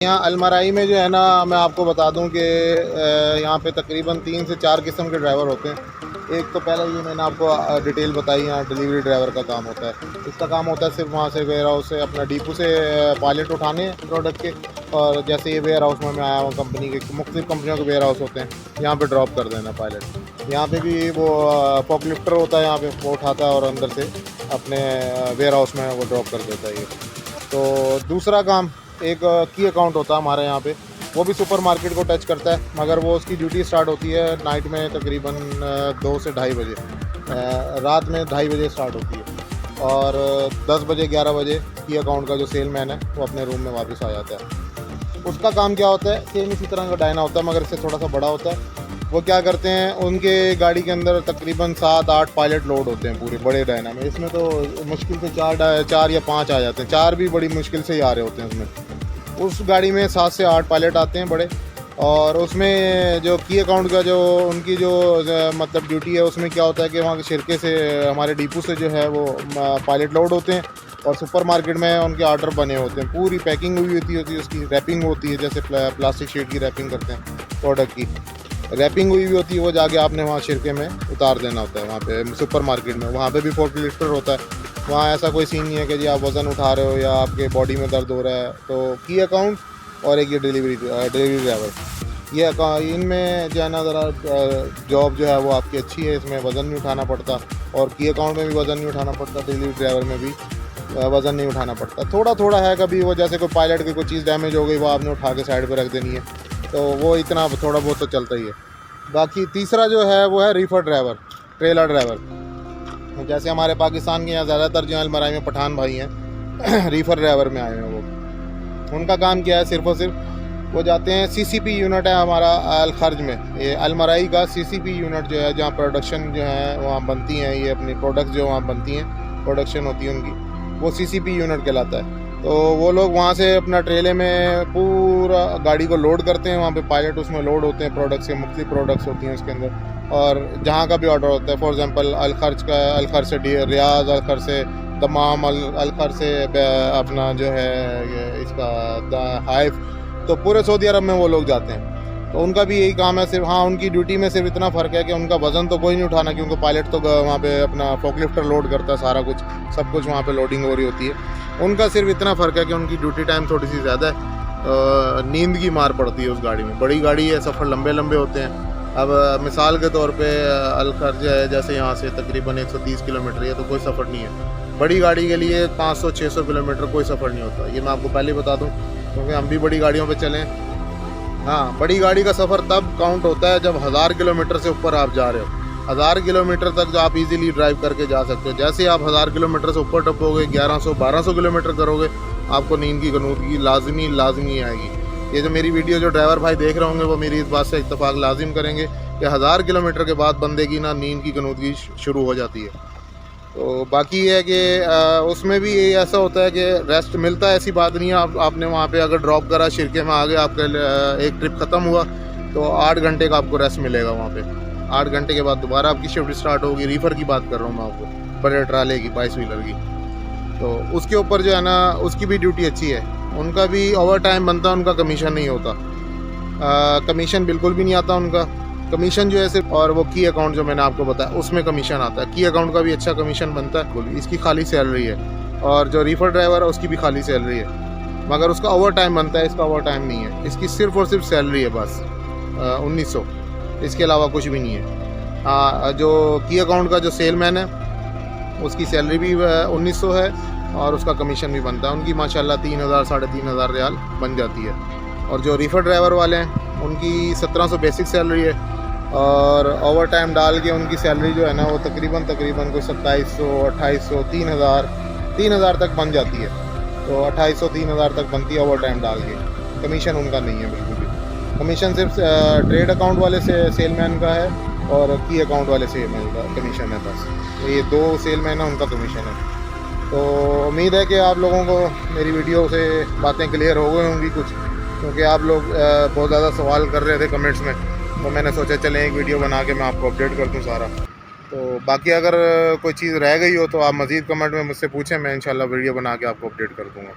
यहाँ अलमराई में जो है ना, मैं आपको बता दूं कि यहाँ पे तकरीबन 3 से 4 किस्म के ड्राइवर होते हैं। एक तो पहले ये मैंने आपको डिटेल बताई, यहाँ डिलीवरी ड्राइवर का काम होता है। इसका काम होता है सिर्फ वहाँ से वेयर हाउस से अपना डिपो से पायलट उठाने प्रोडक्ट के, और जैसे ये वेयर हाउस में मैं आया हूँ कंपनी के, मुख्तलिफ कंपनियों के वेयर हाउस होते हैं, यहाँ पर ड्रॉप कर देना पायलट। यहाँ पर भी वो फॉक लिफ्टर होता है, यहाँ पर वो उठाता है और अंदर से अपने वेयर हाउस में वो ड्रॉप कर देता है ये। तो दूसरा काम एक की अकाउंट होता है हमारे यहाँ पे, वो भी सुपर मार्केट को टच करता है, मगर वो उसकी ड्यूटी स्टार्ट होती है नाइट में तकरीबन 2 से ढाई बजे, रात में 2:30 बजे स्टार्ट होती है, और 10 बजे 11 बजे की अकाउंट का जो सेलमैन है वो अपने रूम में वापस आ जाता है। उसका काम क्या होता है, सेम इसी तरह का डायना होता है मगर इससे थोड़ा सा बड़ा होता है। वो क्या करते हैं, उनके गाड़ी के अंदर तकरीबन 7-8 पायलट लोड होते हैं पूरे बड़े डायना में। इसमें तो मुश्किल से 4 या 5 आ जाते हैं, 4 भी बड़ी मुश्किल से ही आ रहे होते हैं उसमें। उस गाड़ी में 7 से 8 पायलट आते हैं बड़े, और उसमें जो की अकाउंट का जो उनकी जो मतलब ड्यूटी है, उसमें क्या होता है कि वहाँ के शिरके से हमारे डिपो से जो है वो पायलट लोड होते हैं, और सुपर मार्केट में उनके ऑर्डर बने होते हैं, पूरी पैकिंग हुई होती है, उसकी रैपिंग होती है, जैसे प्लास्टिक शीट की रैपिंग करते हैं, प्रोडक्ट की रैपिंग हुई होती है, वो जाके आपने वहाँ शिरके में उतार देना होता है। वहाँ पे सुपर मार्केट में वहाँ पे भी फोर्क लिफ्टर होता है। वहाँ ऐसा कोई सीन नहीं है कि जी आप वज़न उठा रहे हो या आपके बॉडी में दर्द हो रहा है। तो की अकाउंट और एक ये डिलीवरी ड्राइवर, ये इनमें जो है ना ज़रा जॉब जो है वो आपकी अच्छी है, इसमें वज़न नहीं उठाना पड़ता, और की अकाउंट में भी वज़न नहीं उठाना पड़ता, डिलीवरी ड्राइवर में भी वज़न नहीं उठाना पड़ता। थोड़ा थोड़ा है, कभी वो जैसे कोई पायलट की कोई चीज़ डैमेज हो गई, वो आपने उठा के साइड पर रख देनी है, तो वो इतना थोड़ा बहुत तो चलता ही है। बाकी तीसरा जो है वो है रीफर ड्राइवर, ट्रेलर ड्राइवर। जैसे हमारे पाकिस्तान के यहाँ ज़्यादातर जो अलमराई में पठान भाई हैं रीफर ड्राइवर में आए हैं, वो उनका काम क्या है, सिर्फ और सिर्फ वो जाते हैं, सीसीपी यूनिट है हमारा अलखर्ज में, ये अलमराई का सीसीपी यूनिट जो है, जहाँ प्रोडक्शन जो है वहाँ बनती हैं, ये अपनी प्रोडक्ट जो वहाँ बनती हैं, प्रोडक्शन होती है उनकी, वो सीसीपी यूनिट कहलाता है। तो वो लोग वहाँ से अपना ट्रेले में पूरा गाड़ी को लोड करते हैं, वहाँ पे पायलट उसमें लोड होते हैं, प्रोडक्ट्स के मुख्तलिफ प्रोडक्ट्स होती हैं उसके अंदर, और जहाँ का भी ऑर्डर होता है, फॉर एग्जांपल अलखर्ज का, अलखर्ज से रियाज, अलखर्ज से दमाम, अलखर्ज से अपना जो है इसका हाइफ, तो पूरे सऊदी अरब में वो लोग जाते हैं। तो उनका भी यही काम है सिर्फ, हाँ उनकी ड्यूटी में सिर्फ इतना फ़र्क है कि उनका वज़न तो कोई नहीं उठाना, क्योंकि पायलट तो वहाँ पे अपना फॉक लिफ्टर लोड करता है, सारा कुछ सब कुछ वहाँ पे लोडिंग हो रही होती है। उनका सिर्फ इतना फ़र्क है कि उनकी ड्यूटी टाइम थोड़ी सी ज़्यादा है, नींद की मार पड़ती है उस गाड़ी में। बड़ी गाड़ी है, सफ़र लंबे लंबे होते हैं। अब मिसाल के तौर पे अलखर्ज है, जैसे यहाँ से तकरीबन 130 किलोमीटर है, तो कोई सफ़र नहीं है। बड़ी गाड़ी के लिए 500-600 किलोमीटर कोई सफ़र नहीं होता, ये मैं आपको पहले बता दूँ, क्योंकि हम भी बड़ी गाड़ियों पे चलें। हाँ, बड़ी गाड़ी का सफ़र तब काउंट होता है जब 1000 किलोमीटर से ऊपर आप जा रहे हो। 1000 किलोमीटर तक आप इजीली ड्राइव करके जा सकते हो। जैसे आप 1000 किलोमीटर से ऊपर टपोगे, 1100-1200 किलोमीटर करोगे, आपको नींद की गनूदगी लाजमी आएगी। ये जो मेरी वीडियो जो ड्राइवर भाई देख रहे होंगे, वो मेरी इस बात से इत्तेफाक लाजिम करेंगे कि 1000 किलोमीटर के बाद बंदे की ना नींद की गनूदगी शुरू हो जाती है। तो बाकी ये है कि उसमें भी ये ऐसा होता है कि रेस्ट मिलता है, ऐसी बात नहीं है। आपने वहाँ पे अगर ड्रॉप करा, शिरके में आ गए, आपका एक ट्रिप ख़त्म हुआ, तो 8 घंटे का आपको रेस्ट मिलेगा वहाँ पे। 8 घंटे के बाद दोबारा आपकी शिफ्ट स्टार्ट होगी। रीफर की बात कर रहा हूँ मैं आपको, बड़े ट्राले की, 22 व्हीलर की। तो उसके ऊपर जो है ना, उसकी भी ड्यूटी अच्छी है, उनका भी ओवर टाइम बनता है, उनका कमीशन नहीं होता, कमीशन बिल्कुल भी नहीं आता उनका। कमीशन जो है सिर्फ, और वो की अकाउंट जो मैंने आपको बताया उसमें कमीशन आता है। की अकाउंट का भी अच्छा कमीशन बनता है, इसकी खाली सैलरी है, और जो रीफर ड्राइवर है उसकी भी खाली सैलरी है, मगर उसका ओवर टाइम बनता है, इसका ओवर टाइम नहीं है। इसकी सिर्फ और सिर्फ सैलरी है बस 1900, इसके अलावा कुछ भी नहीं है। जो की अकाउंट का जो सेलमैन है उसकी सैलरी भी 1900 है, और उसका कमीशन भी बनता है। उनकी माशाल्लाह 3000-3500 रियाल बन जाती है। और जो रीफर ड्राइवर वाले हैं उनकी 1700 बेसिक सैलरी है, और ओवर टाइम डाल के उनकी सैलरी जो है ना वो तकरीबन कोई 2700, 2800, 3000 तक बन जाती है। तो 2800-3000 तक बनती है ओवर टाइम डाल के। कमीशन उनका नहीं है बिल्कुल भी। कमीशन सिर्फ ट्रेड अकाउंट वाले से सेलमैन का है, और की अकाउंट वाले सेलमैन का कमीशन है बस। तो ये 2 सेलमैन है, उनका कमीशन है। तो उम्मीद है कि आप लोगों को मेरी वीडियो से बातें क्लियर हो गई होंगी कुछ, क्योंकि आप लोग बहुत ज़्यादा सवाल कर रहे थे कमेंट्स में, तो मैंने सोचा चलें एक वीडियो बना के मैं आपको अपडेट कर दूं सारा। तो बाकी अगर कोई चीज़ रह गई हो तो आप मज़ीद कमेंट में मुझसे पूछें, मैं इंशाल्लाह वीडियो बना के आपको अपडेट कर दूँगा।